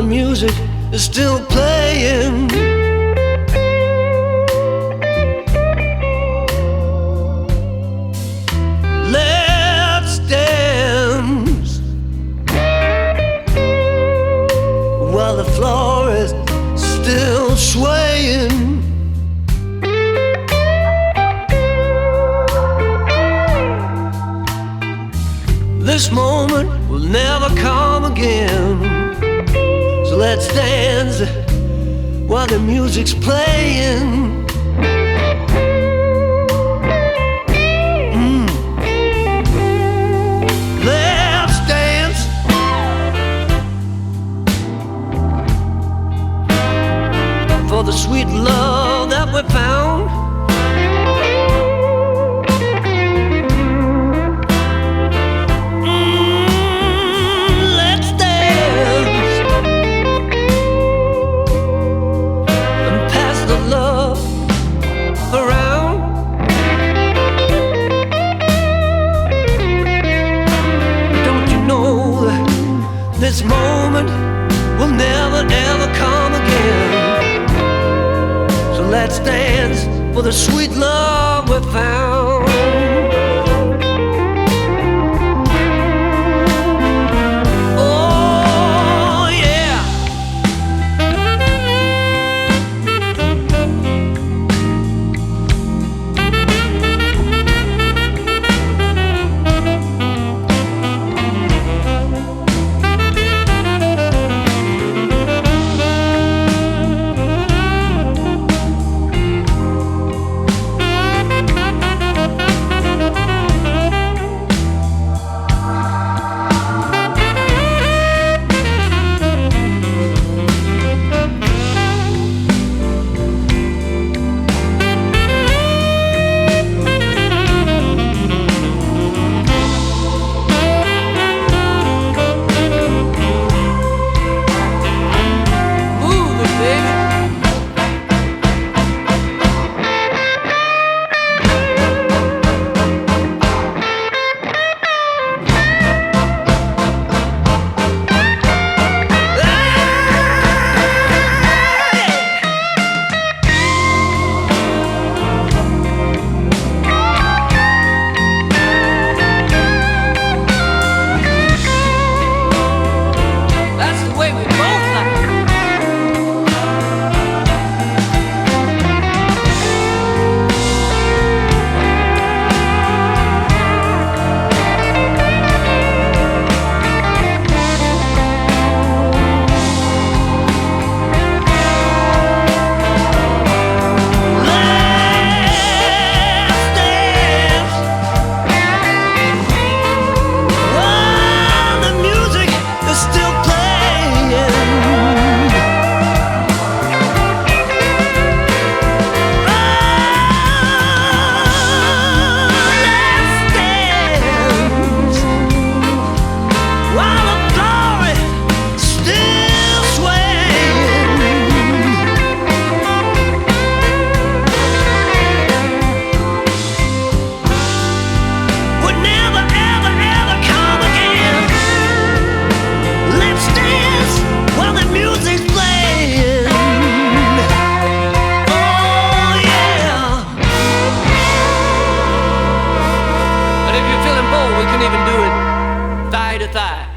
the music is still playing. Let's dance while the floor is still swaying. This moment will never come again. So let's dance while the music's playing. Let's dance for the sweet love that we found. This moment will never ever come again. So let's dance for the sweet love we found. Oh yeah. We can even do it thigh to thigh.